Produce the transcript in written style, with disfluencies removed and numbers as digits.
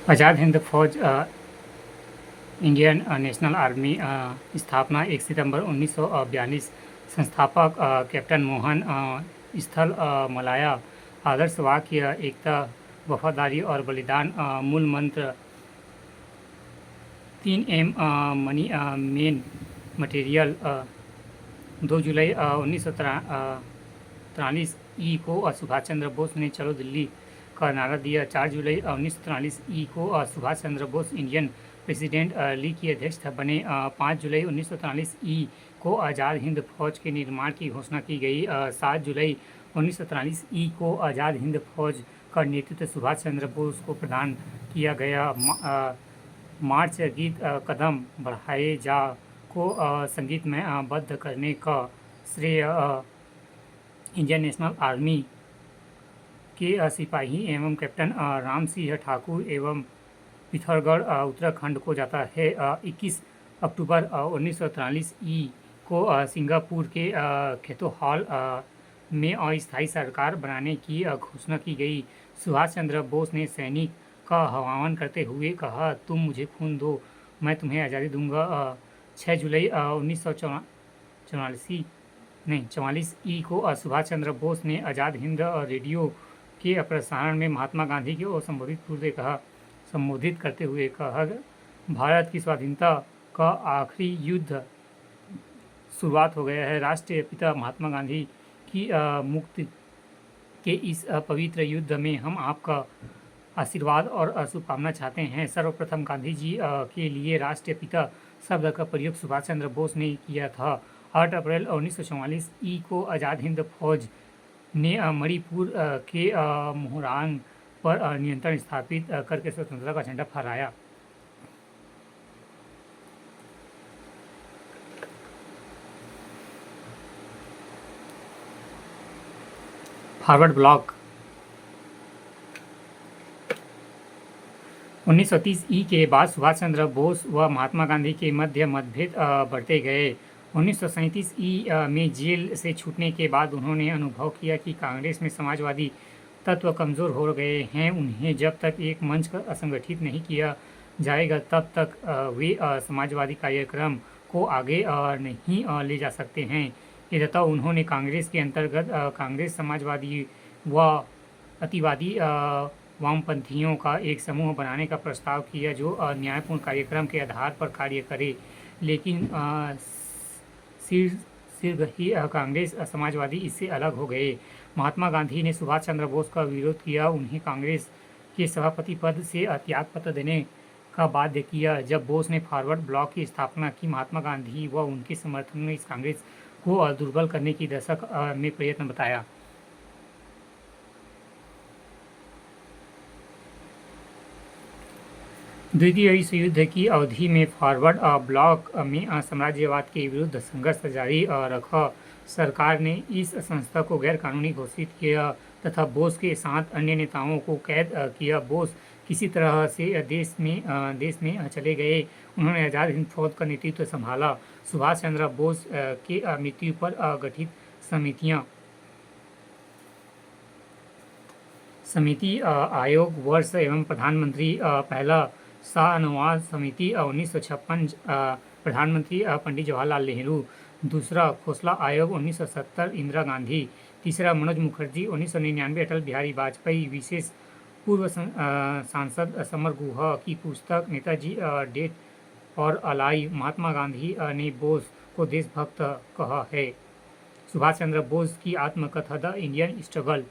आज़ाद हिंद फौज Indian national army स्थापना 1 सितंबर 1942। संस्थापक कैप्टन मोहन स्थल मलाया। आदर्श वाक्य एकता, वफादारी और बलिदान। मूल मंत्र 3M। Money main material. 2 जुलाई 1943 ई को सुभाष चंद्र बोस ने चलो दिल्ली का नारा दिया। 4 जुलाई 1943 ई को सुभाष चंद्र बोस इंडियन प्रेसिडेंट ली की अध्यक्षता बने। 5 जुलाई 1943 ई को आज़ाद हिंद फौज के निर्माण की घोषणा की गई। 7 जुलाई 1943 ई को आज़ाद हिंद फौज का नेतृत्व सुभाष चंद्र बोस को प्रदान किया गया। मार्च गीत कदम बढ़ाए जा को संगीत में बद्ध करने का श्रेय इंडियन नेशनल आर्मी के सिपाही एवं कैप्टन राम सिंह ठाकुर एवं पिथौरागढ़ उत्तराखंड को जाता है। 21 अक्टूबर 1943 ई को सिंगापुर के खेतोहाल में अस्थायी सरकार बनाने की घोषणा की गई। सुभाष चंद्र बोस ने सैनिक का आह्वान करते हुए कहा, तुम मुझे खून दो, मैं तुम्हें आज़ादी दूंगा। 6 जुलाई 1944 ई को सुभाष चंद्र बोस ने आज़ाद हिंद रेडियो के प्रसारण में महात्मा गांधी को संबोधित करते हुए कहा, भारत की स्वाधीनता का आखिरी युद्ध शुरुआत हो गया है। राष्ट्रीय पिता महात्मा गांधी की मुक्ति के इस पवित्र युद्ध में हम आपका आशीर्वाद और शुभकामना चाहते हैं। सर्वप्रथम गांधी जी के लिए राष्ट्रीय पिता शब्द का प्रयोग सुभाष चंद्र बोस ने किया था। 8 अप्रैल 1944 ई को आज़ाद हिंद फौज ने मणिपुर के मोहरांग पर नियंत्रण स्थापित करके स्वतंत्रता का झंडा फहराया। फॉरवर्ड ब्लॉक 1930 ई के बाद सुभाष चंद्र बोस व महात्मा गांधी के मध्य मतभेद बढ़ते गए। 1937 ई में जेल से छूटने के बाद उन्होंने अनुभव किया कि कांग्रेस में समाजवादी तत्व कमज़ोर हो गए हैं। उन्हें जब तक एक मंच संगठित नहीं किया जाएगा तब तक वे समाजवादी कार्यक्रम को आगे नहीं ले जा सकते हैं। तथा उन्होंने कांग्रेस के अंतर्गत कांग्रेस समाजवादी व अतिवादी वामपंथियों का एक समूह बनाने का प्रस्ताव किया जो न्यायपूर्ण कार्यक्रम के आधार पर कार्य करे। लेकिन शीघ्र ही कांग्रेस समाजवादी इससे अलग हो गए। महात्मा गांधी ने सुभाष चंद्र बोस का विरोध किया, उन्हें कांग्रेस के सभापति पद से त्यागपत्र देने का बाध्य किया। जब बोस ने फॉरवर्ड ब्लॉक की स्थापना की, महात्मा गांधी व उनके समर्थन ने इस कांग्रेस को दुर्बल करने की दशक में प्रयत्न बताया। द्वितीय विश्व युद्ध की अवधि में फॉरवर्ड ब्लॉक में साम्राज्यवाद के विरुद्ध संघर्ष जारी रखा। सरकार ने इस संस्था को गैर कानूनी घोषित किया तथा बोस के साथ अन्य नेताओं को कैद किया। बोस किसी तरह से देश में चले गए। उन्होंने आज़ाद हिंद फौज का नेतृत्व संभाला। सुभाष चंद्र बोस के मृत्यु पर गठित समिति आयोग वर्ष एवं प्रधानमंत्री पहला शाहनवाज समिति 1956, प्रधानमंत्री पंडित जवाहरलाल नेहरू। दूसरा खोसला आयोग 1970 इंदिरा गांधी। तीसरा मनोज मुखर्जी 1999 अटल बिहारी वाजपेयी। विशेष पूर्व सांसद समर गुहा की पुस्तक नेताजी डेड और अलाइव। महात्मा गांधी ने बोस को देशभक्त कहा है। सुभाष चंद्र बोस की आत्मकथा द इंडियन स्ट्रगल।